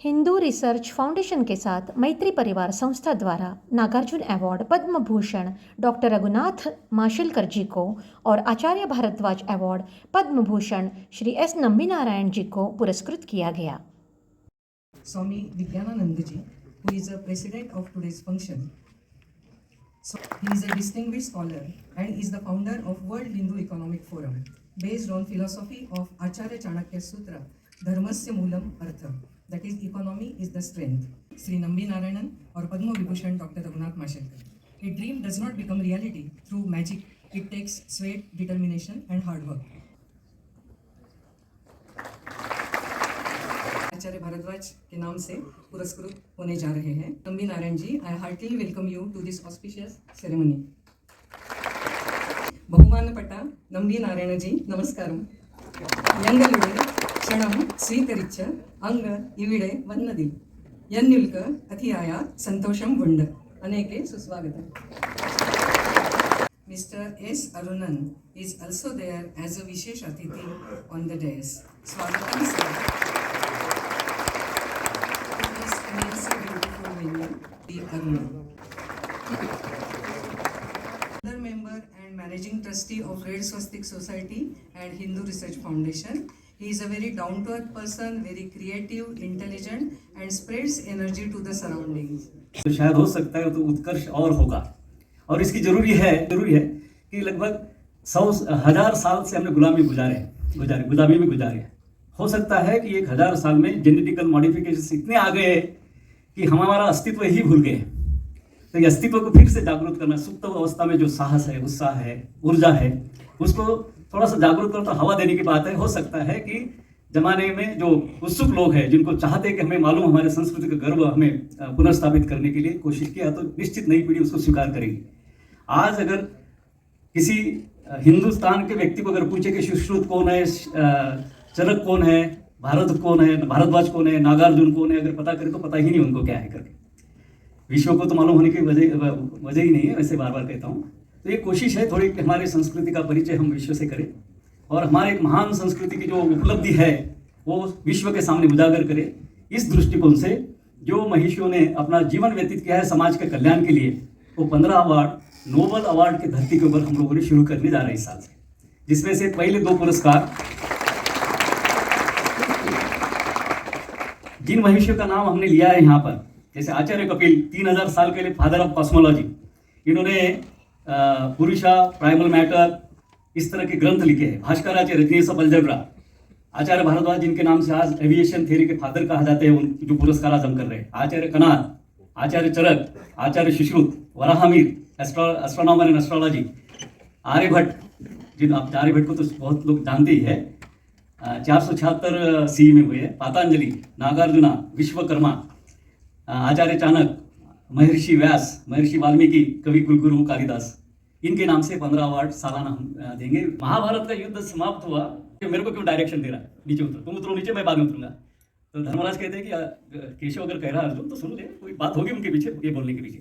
Hindu research foundation के साथ मैत्री परिवार संस्था द्वारा नागार्जुन अवार्ड पद्म भूषण डॉक्टर रघुनाथ माशेलकर जी को और आचार्य भारद्वाज अवार्ड पद्म भूषण श्री एस नंबीनारायण जी को पुरस्कृत किया गया। Swami Vijnananand ji, who is the president of today's function. So, he is a distinguished scholar and is the founder of World Hindu Economic Forum, based on philosophy of Acharya Chanakya Sutra, Dharmasya Moolam Artha, that is, economy is the strength. Sri Nambi Narayanan or Padma Vibhushan Dr. Raghunath Mashelkar. A dream does not become reality through magic. It takes sweat, determination and hard work. आचार्य भारद्वाज के नाम से पुरस्कृत होने जा रहे हैं। Nambi Narayan ji, I heartily welcome you to this auspicious ceremony. ಬಹುಮಾನಪಟ್ಟ Nambi Narayana G ನಮಸ್ಕಾರ. ಎಂಗಲುಡೆ ಕ್ಷಣಂ ಸ್ವೀಕರಿಚ್ಚ ಅಂಗ ಇವಿಡೆ ವನ್ನದಿ ಎನ್ಯುಲ್ಕ ಅತಿಯಾಯ ಸಂತೋಷಂ ಗುಂಡ ಅನೇಕೆ ಸುಸ್ವಾಗತ. Mr. S. Arunan is also there as a Vishesh Atithi on the dais. Swagatam sir. Other member and managing trustee of Red Swastik Society and Hindu Research Foundation. He is a very down-to-earth person, very creative, intelligent, and spreads energy to the surroundings. तो शायद हो सकता है तो उत्कर्ष और होगा, और इसकी जरूरी है कि लगभग 100,000 साल से हमने गुलामी में गुजारे। हो सकता है कि 1,000 साल में जेनेटिकल मॉडिफिकेशन इतने आ गए कि हम हमारा अस्तित्व ही भूल गए। तो ये अस्तित्व को फिर से जागरूक करना, सुप्त अवस्था में जो साहस है, उत्साह है, ऊर्जा है, उसको थोड़ा सा जागरूक करना, तो हवा देने की बात है। हो सकता है कि जमाने में जो उत्सुक लोग हैं, जिनको चाहते हैं कि हमें मालूम हमारे संस्कृति का गर्व हमें पुनर्स्थापित करने के लिए कोशिश किया, तो निश्चित नई पीढ़ी उसको स्वीकार करेगी। आज अगर किसी हिंदुस्तान के व्यक्ति को अगर पूछे कि सुश्रुत कौन है, चरक कौन है, भारद्वाज कौन है, नागार्जुन कौन है, अगर पता करें तो पता ही नहीं उनको क्या है करके। विश्व को तो मालूम होने की वजह ही नहीं है, वैसे बार बार कहता हूँ। तो ये कोशिश है थोड़ी कि हमारी संस्कृति का परिचय हम विश्व से करें, और हमारे एक महान संस्कृति की जो उपलब्धि है वो विश्व के सामने उजागर करें। इस दृष्टिकोण से जो महिषियों ने अपना जीवन व्यतीत किया है समाज के कल्याण के लिए, वो 15 अवार्ड नोबल अवार्ड की धरती के ऊपर हम लोगों ने शुरू करने जा रहे हैं इस साल से, जिसमें से पहले 2 पुरस्कार जिन महिषियों का नाम हमने लिया है यहाँ पर, जैसे आचार्य कपिल 3000 साल के लिए फादर ऑफ कॉस्मोलॉजी, इन्होंने पुरुषा, प्राइमल मैटर, इस तरह के ग्रंथ लिखे हैं। भास्कराचार्य रजनीश ऑफ अलजेब्रा, आचार्य भारद्वाज जिनके नाम से आज एविएशन थ्योरी के फादर कहा जाते हैं, उन जो पुरस्कार आज हम कर रहे हैं, Acharya Kanad, Acharya Charak, Acharya Sushruta, Varahamihira astronomer and astrology, Aryabhatta, जिन आप आर्यभट्ट को तो बहुत लोग जानते ही है, 476 सी में हुए, पातंजलि, नागार्जुना, विश्वकर्मा, आचार्य चाणक्य, महर्षि व्यास, महर्षि वाल्मीकि, कवि कुलगुरु कालिदास, इनके नाम से 15 अवार्ड सालाना हम देंगे। महाभारत का युद्ध समाप्त हुआ, मेरे को क्यों डायरेक्शन दे रहा है, नीचे उतर, तुम उतरो नीचे, मैं बाद में उतरूंगा। तो धर्मराज कहते हैं कि केशव अगर कह रहा है अर्जुन तो सुन ले, कोई बात होगी उनके पीछे, ये बोलने के पीछे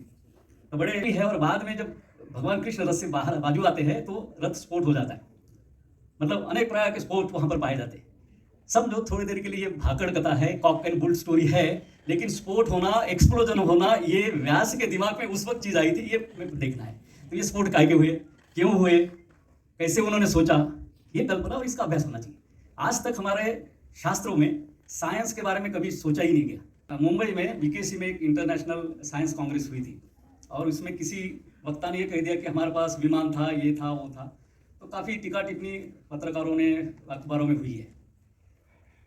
तो बड़े भी है। और बाद में जब भगवान कृष्ण रथ से बाजू आते हैं तो रथ स्फोट हो जाता है, मतलब अनेक प्रकार के स्पोर्ट वहां पर पाए जाते हैं। सब लोग थोड़ी देर के लिए भाकड़ कथा है, कॉक एंड बुल स्टोरी है, लेकिन स्पोर्ट होना, एक्सप्लोजन होना, ये व्यास के दिमाग में उस वक्त चीज आई थी, ये देखना है। तो ये स्पोर्ट काहे के हुए, क्यों हुए, कैसे उन्होंने सोचा, ये कल्पना और इसका अभ्यास होना चाहिए। आज तक हमारे शास्त्रों में साइंस के बारे में कभी सोचा ही नहीं गया। मुंबई में बीकेसी में एक इंटरनेशनल साइंस कांग्रेस हुई थी, और उसमें किसी वक्ता ने ये कह दिया कि हमारे पास विमान था, ये था, वो था। तो काफ़ी टीका टिप्पणी पत्रकारों ने, अखबारों में हुई है,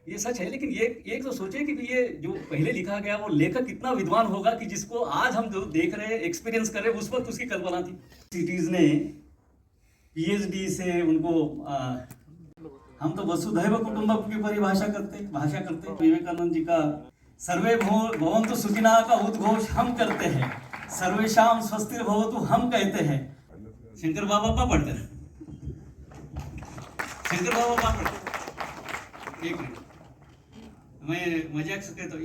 ये सच है। लेकिन ये एक तो सोचे कि ये जो पहले लिखा गया वो लेखक कितना विद्वान होगा कि जिसको आज हम जो देख रहे हैं, एक्सपीरियंस कर रहे हैं, उस वक्त उसकी कल्पना थी। सिटीज ने पीएचडी से उनको हम तो वसुधैव कुटुंबकम की परिभाषा करते। विवेकानंद जी का सर्वे भवन्तु सुखिनः का उद्घोष हम करते हैं, सर्वेषां स्वस्तिर् भवतु हम कहते हैं। शंकर बाबा पढ़ते हैं, शंकर बाबा पढ़ते। एक मिनट, मैं मजाक से कहता हूँ,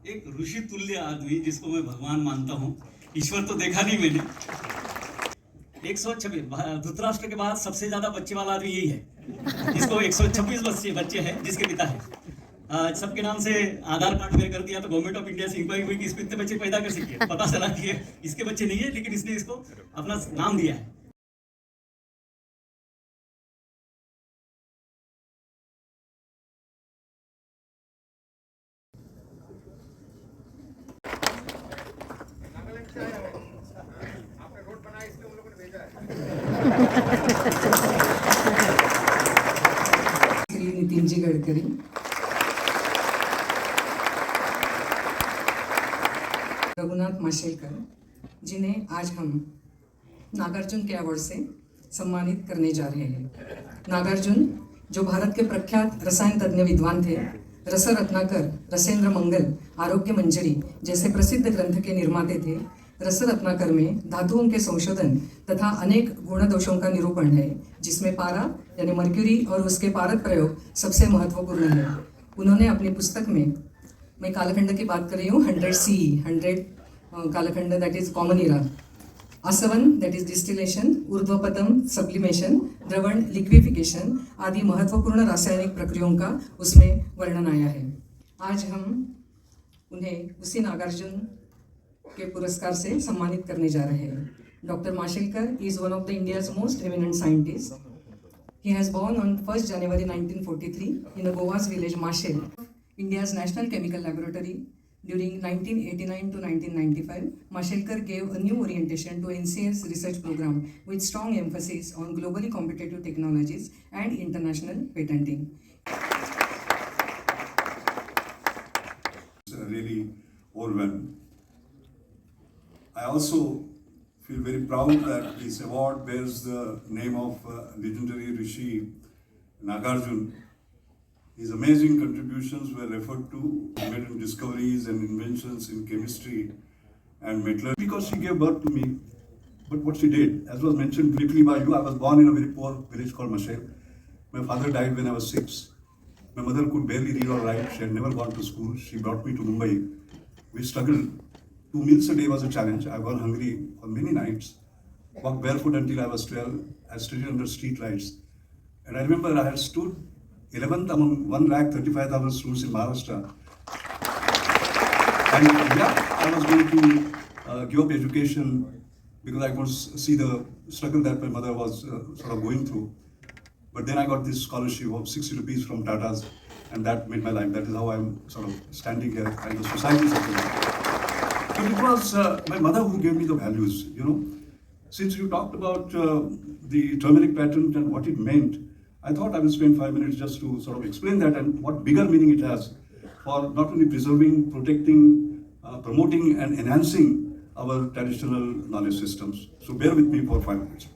एक ऋषि तुल्य आदमी जिसको मैं भगवान मानता हूँ, ईश्वर तो देखा नहीं मैंने, 126, धृतराष्ट्र के बाद सबसे ज्यादा बच्चे वाला आदमी यही है, जिसको 126 बच्चे हैं, जिसके पिता है। सबके नाम से आधार कार्ड वगैरह कर दिया तो गवर्नमेंट ऑफ इंडिया से इंक्वायरी हुई कि इसको इतने बच्चे पैदा कैसे किए, पता चला कि ये इसके बच्चे नहीं है लेकिन इसने इसको अपना नाम दिया है। श्री नितिन जी गडकरी, रघुनाथ माशेलकर, जिन्हें आज हम नागार्जुन के अवार्ड से सम्मानित करने जा रहे हैं। नागार्जुन जो भारत के प्रख्यात रसायन तज्ञ विद्वान थे, रस रत्नाकर, रसेंद्र मंगल, आरोग्य मंजरी जैसे प्रसिद्ध ग्रंथ के निर्माते थे। रस रत्नाकर में धातुओं के संशोधन तथा अनेक गुण दोषों का निरूपण है, जिसमें पारा यानी मर्क्यूरी और उसके पारक प्रयोग सबसे महत्वपूर्ण है। उन्होंने अपनी पुस्तक में, मैं कालखंड की बात कर रही हूँ, 100 CE, 100 कालखंड दैट इज कॉमन इरा, आसवन दैट इज डिस्टिलेशन, ऊर्ध्वपतन सब्लिमेशन, द्रवण लिक्विफिकेशन आदि महत्वपूर्ण रासायनिक प्रक्रियाओं का उसमें वर्णन आया है। आज हम उन्हें उसी नागार्जुन के पुरस्कार से सम्मानित करने जा रहे हैं। Doctor Mashelkar is one of the India's most eminent scientist. He has born on 1st January 1943 in the Goa's village Mashel, India's National Chemical Laboratory. During 1989 to 1995, Mashelkar gave a new orientation to NCL's research program with strong emphasis on globally competitive technologies and international patenting. Really overwhelmed. I also feel very proud that this award bears the name of legendary Rishi Nagarjun. His amazing contributions were referred to, he made discoveries and inventions in chemistry and metallurgy because she gave birth to me. But what she did, as was mentioned briefly by you, I was born in a very poor village called Mashel. My father died when I was 6. My mother could barely read or write. She had never gone to school. She brought me to Mumbai. We struggled. 2 meals a day was a challenge. I got hungry on many nights. Walked barefoot until I was 12. I studied under street lights. And I remember I had stood 11th among 135,000 students in Maharashtra. And yeah, I was going to give up education because I could see the struggle that my mother was sort of going through. But then I got this scholarship of 60 rupees from Tata's, and that made my life. That is how I'm sort of standing here, and the society supported. But it was my mother who gave me the values, you know. Since you talked about the turmeric patent and what it meant, I thought I would spend 5 minutes just to sort of explain that and what bigger meaning it has for not only preserving, protecting, promoting and enhancing our traditional knowledge systems. So bear with me for 5 minutes.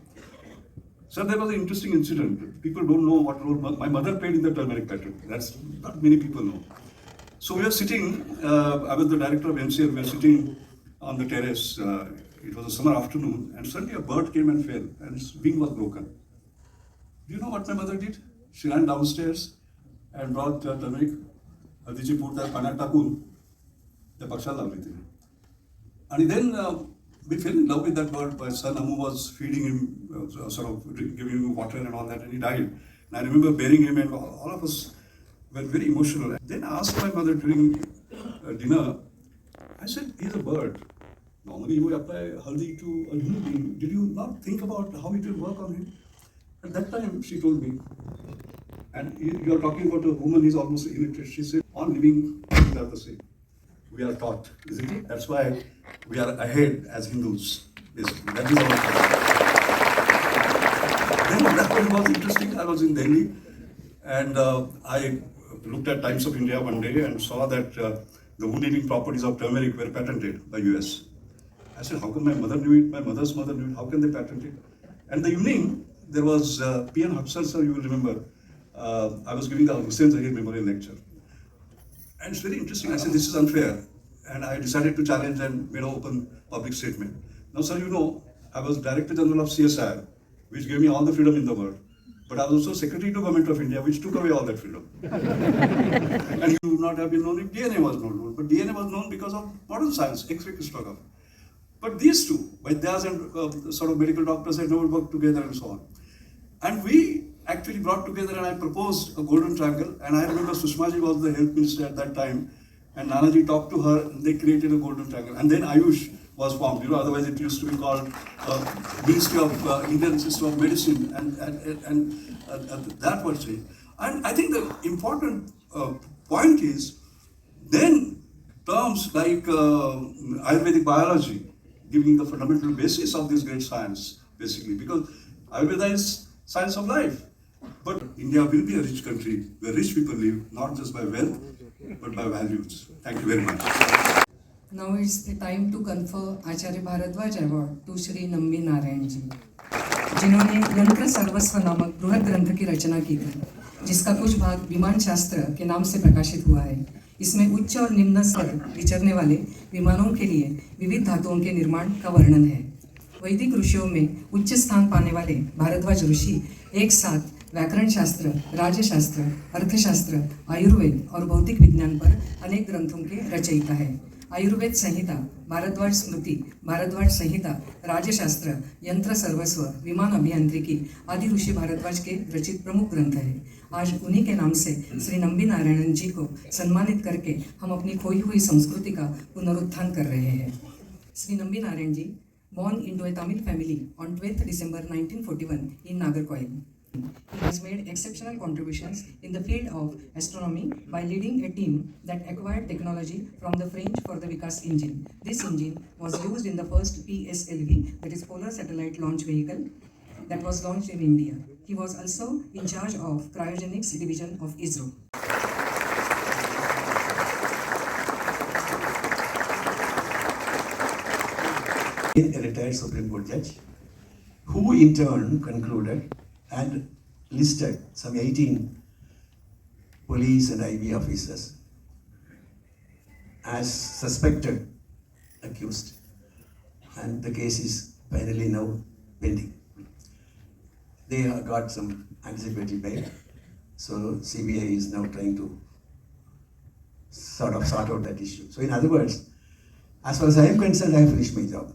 Sir, there was an interesting incident. People don't know what role my mother played in the turmeric patent. That's not many people know. So we were sitting, I was the director of MCL, we were sitting on the terrace. It was a summer afternoon, and suddenly a bird came and fell, and its wing was broken. Do you know what my mother did? She ran downstairs and brought turmeric, हळदीची पूड त्या पाण्यात टाकून त्या पक्षाला लावली तिने. And then we fell in love with that bird. My son Amu was feeding him, sort of giving him water and all that, and he died. And I remember burying him, and all of us were very emotional. Then I asked my mother during dinner, I said, he's a bird. Normally you would apply haldi to a human being. Did you not think about how it will work on him? At that time, she told me, and you are talking about a woman who is almost illiterate. She said, all living things are the same. We are taught, isn't it? That's why we are ahead as Hindus, basically. That is our Then what happened was interesting. I was in Delhi, and I looked at Times of India one day and saw that the wound-healing properties of turmeric were patented by US. I said, how come my mother knew it, my mother's mother knew it, how can they patent it? And the evening, there was P.N. Huxal, sir, you will remember. I was giving the Hussain Zahir Memorial Lecture. And it's very interesting. I said, this is unfair. And I decided to challenge and made an open public statement. Now, sir, you know, I was Director General of CSIR, which gave me all the freedom in the world. But I was also Secretary to Government of India, which took away all that freedom. And you would not have been known if DNA was not known. But DNA was known because of modern science, X-ray crystallography. But these two, Vaidyas and sort of medical doctors had never worked together and so on. And we actually brought together and I proposed a golden triangle. And I remember Sushmaji was the health minister at that time. And Nanaji talked to her, and they created a golden triangle. And then Ayush was formed, otherwise it used to be called Ministry of Indian System of Medicine. And that was it. And I think the important point is, then terms like Ayurvedic biology, giving the fundamental basis of this great science, basically, because Ayurveda is science of life. But India will be a rich country where rich people live, not just by wealth, but by values. Thank you very much. Now it's the time to confer Acharya Bharadwaj Award to Shri Nambi Narayan जी, जिन्होंने यंत्र सर्वस्व नामक बृहद ग्रंथ की रचना की थी, जिसका कुछ भाग विमान शास्त्र के नाम से प्रकाशित हुआ है। इसमें उच्च और निम्न स्वर विचरने वाले विमानों के लिए विविध धातुओं के निर्माण का वर्णन है। वैदिक ऋषियों में उच्च स्थान पाने वाले भारद्वाज ऋषि एक साथ व्याकरण शास्त्र, राजशास्त्र, अर्थशास्त्र, आयुर्वेद और भौतिक विज्ञान पर अनेक ग्रंथों के रचयिता है। आयुर्वेद संहिता, भारद्वाज स्मृति, भारद्वाज संहिता, राजशास्त्र, यंत्र सर्वस्व, विमान अभियांत्रिकी आदि ऋषि भारद्वाज के रचित प्रमुख ग्रंथ है। आज उन्हीं के नाम से श्री नंबी नारायणन जी को सम्मानित करके हम अपनी खोई हुई संस्कृति का पुनरुत्थान कर रहे हैं। श्री नंबी नारायण जी, born into a Tamil family on 12th December 1941 in Nagercoil. He has made exceptional contributions in the field of astronomy by leading a team that acquired technology from the French for the Vikas engine. This engine was used in the first PSLV, that is Polar Satellite Launch Vehicle, that was launched in India. He was also in charge of cryogenics division of ISRO. A retired Supreme Court judge, who in turn concluded and listed some 18 police and IB officers as suspected accused, and the case is finally now pending. They have got some anticipatory bail, so CBI is now trying to sort out that issue. So in other words, as far as I am concerned, I have finished my job.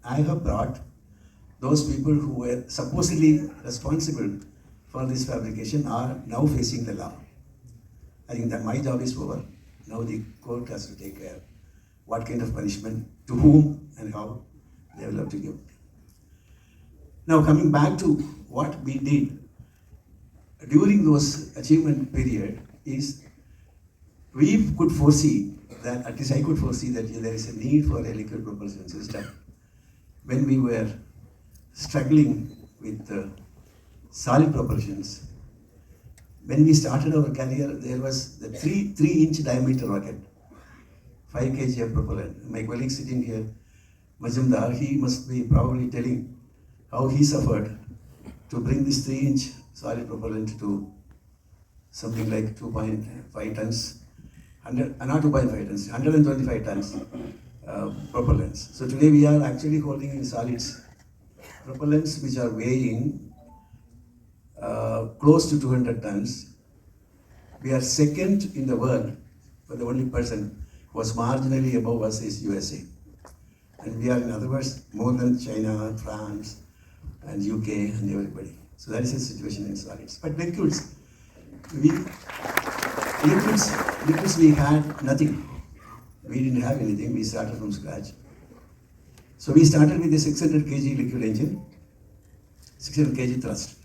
I have brought those people who were supposedly responsible for this fabrication are now facing the law. I think that my job is over. Now the court has to take care what kind of punishment, to whom and how they will have to give. Now coming back to what we did during those achievement period is, we could foresee that, at least I could foresee that there is a need for a liquid propulsion system. When we were struggling with solid propulsions, when we started our career, there was the 3-inch diameter rocket, 5 kg of propellant. My colleague sitting here, Majumdar, he must be probably telling how he suffered to bring this 3-inch solid propellant to something like 2.5 tons, not 2.5 tons, 125 tons propellants. So today we are actually holding in solids propellants which are weighing close to 200 tons. We are second in the world, but the only person who was marginally above us is USA. And we are, in other words, more than China, France, and UK, and everybody. So that is the situation in solids. But liquids, we had nothing. We didn't have anything. We started from scratch. So we started with a 600 kg liquid engine, 600 kg thrust.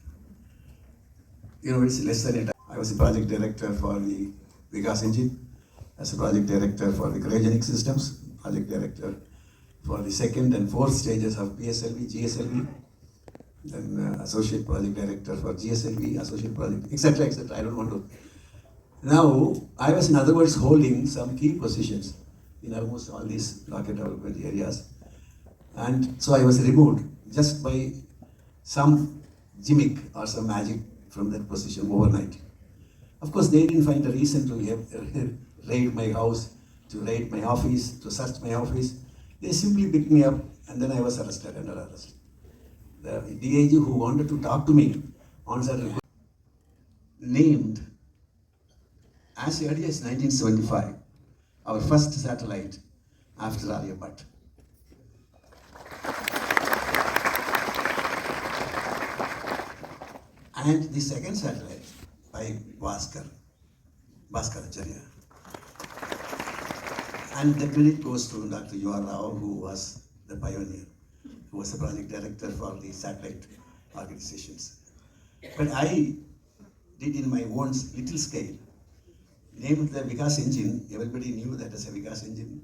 It's less than it. I was the project director for the Vikas engine, as a project director for the cryogenic systems, project director for the second and fourth stages of PSLV, GSLV, then associate project director for GSLV, associate project, etc., etc. I don't want to. Now, I was, in other words, holding some key positions in almost all these rocket development areas. And so I was removed just by some gimmick or some magic from that position overnight. Of course, they didn't find a reason to raid my house, to raid my office, to search my office. They simply picked me up, and then I was arrested, under arrest. The DIG who wanted to talk to me on certain named, as early as 1975, our first satellite after Aryabhat. and the second satellite by Bhaskaracharya. And the credit goes to Dr. U.R. Rao, who was the pioneer, who was the project director for the satellite organizations. But I did in my own little scale, named the Vikas engine. Everybody knew that as a Vikas engine.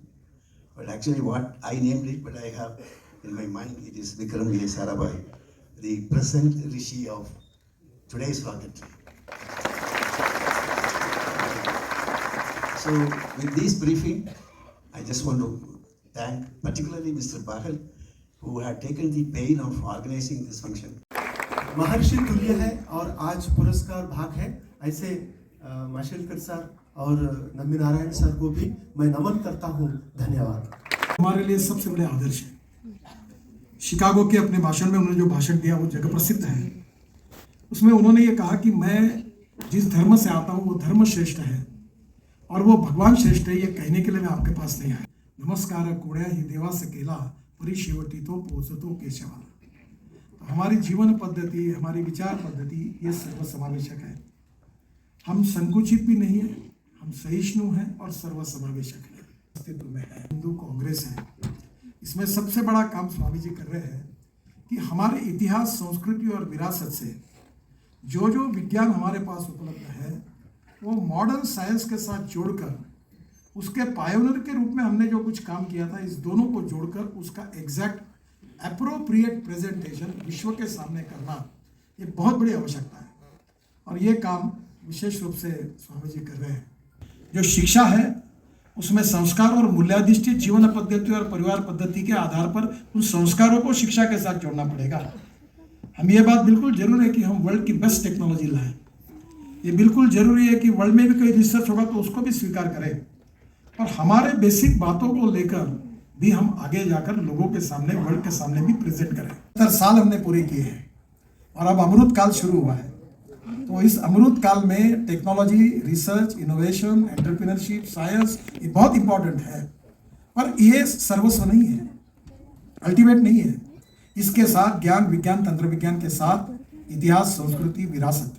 But actually what I named it, but I have in my mind, it is Vikram V. Sarabhai, the present Rishi of today's rocketry. So with this briefing, I just want to thank particularly Mr. Bahal, who had taken the pain of organizing this function. महर्षि तुल्य है और आज पुरस्कार भाग है। ऐसे Mashelkar sir और Nambi Narayan sir को भी मैं नमन करता हूँ। धन्यवाद। हमारे लिए सबसे बड़े आदर्श है। शिकागो के अपने भाषण में उन्होंने जो भाषण दिया वो जगह प्रसिद्ध है। उसमें उन्होंने ये कहा कि मैं जिस धर्म से आता हूँ वो धर्म श्रेष्ठ है और वो भगवान श्रेष्ठ है, ये कहने के लिए मैं आपके पास नहीं आया। नमस्कार कोड्या ही देवा सकेला परिशेवटी तो पोचतो केशवा। हमारी जीवन पद्धति, हमारी विचार पद्धति ये सर्वसमावेशक है। हम संकुचित भी नहीं है, हम सहिष्णु हैं और सर्वसमावेशक हैं। अस्तित्व में है हिंदू कांग्रेस है। इसमें सबसे बड़ा काम स्वामी जी कर रहे हैं कि हमारे इतिहास, संस्कृति और विरासत से जो जो विज्ञान हमारे पास उपलब्ध है वो मॉडर्न साइंस के साथ जोड़कर उसके पायोनियर के रूप में हमने जो कुछ काम किया था, इस दोनों को जोड़कर उसका एग्जैक्ट एप्रोप्रिएट प्रेजेंटेशन विश्व के सामने करना ये बहुत बड़ी आवश्यकता है और ये काम विशेष रूप से स्वामी जी कर रहे हैं। जो शिक्षा है उसमें संस्कार और मूल्याधिष्ठित जीवन पद्धति और परिवार पद्धति के आधार पर उन संस्कारों को शिक्षा के साथ जोड़ना पड़ेगा। हम ये बात बिल्कुल जरूर है कि हम वर्ल्ड की बेस्ट टेक्नोलॉजी लाएं। ये बिल्कुल जरूरी है कि वर्ल्ड में भी कोई रिसर्च होगा तो उसको भी स्वीकार करें और हमारे बेसिक बातों को लेकर भी हम आगे जाकर लोगों के सामने, वर्ल्ड के सामने भी प्रेजेंट करें। 70 साल हमने पूरे किए हैं और अब अमृत काल शुरू हुआ है। तो इस अमृत काल में technology, research, innovation, entrepreneurship, science ये बहुत इंपॉर्टेंट है, पर ये सर्वस्व नहीं है, अल्टीमेट नहीं है। इसके साथ ज्ञान, विज्ञान, तंत्र विज्ञान के साथ इतिहास, संस्कृति, विरासत,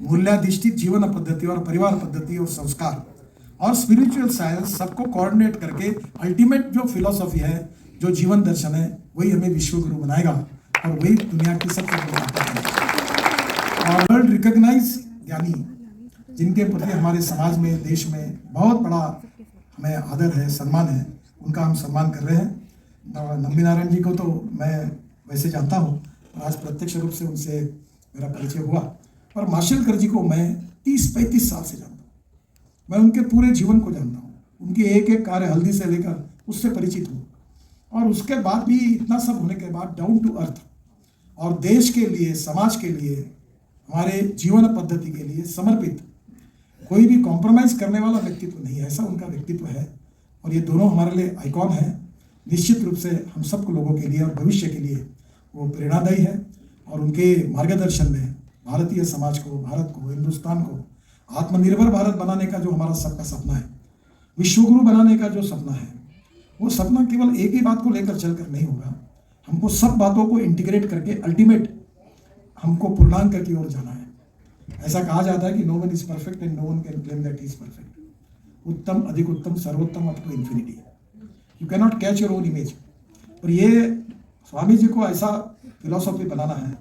मूल्याधिष्ठित जीवन पद्धति और परिवार पद्धति और संस्कार और स्पिरिचुअल साइंस सबको कोऑर्डिनेट करके अल्टीमेट जो फिलॉसफी है, जो जीवन दर्शन है, वही हमें विश्व गुरु बनाएगा और वही दुनिया की सबसे बड़ी ताकत है। और वर्ल्ड रिकॉग्नाइज ज्ञानी जिनके प्रति हमारे समाज में, देश में बहुत बड़ा हमें आदर है, सम्मान है, उनका हम सम्मान कर रहे हैं। नम्बी नारायण जी को तो मैं वैसे जानता हूँ, आज प्रत्यक्ष रूप से उनसे मेरा परिचय हुआ, और माशेलकर जी को मैं 30-35 साल से जानता हूँ। मैं उनके पूरे जीवन को जानता हूँ, उनकी एक एक कार्य हल्दी से लेकर उससे परिचित हूँ। और उसके बाद भी इतना सब होने के बाद डाउन टू अर्थ और देश के लिए, समाज के लिए, हमारे जीवन पद्धति के लिए समर्पित, कोई भी कॉम्प्रोमाइज़ करने वाला व्यक्तित्व नहीं है, ऐसा उनका व्यक्तित्व है। और ये दोनों हमारे लिए आइकॉन है। निश्चित रूप से हम सबको लोगों के लिए और भविष्य के लिए वो प्रेरणादायी है और उनके मार्गदर्शन में भारतीय समाज को, भारत को, हिंदुस्तान को आत्मनिर्भर भारत बनाने का जो हमारा सबका सपना है, विश्वगुरु बनाने का जो सपना है, वो सपना केवल एक ही बात को लेकर चलकर नहीं होगा। हमको सब बातों को इंटीग्रेट करके अल्टीमेट हमको पूर्णांक की ओर जाना है। ऐसा कहा जाता है कि no one is perfect and no one can claim that is perfect. उत्तम, अधिक उत्तम, सर्वोत्तम up to infinity. You can not catch your own image. और ये स्वामी जी को ऐसा फिलॉसफी बनाना है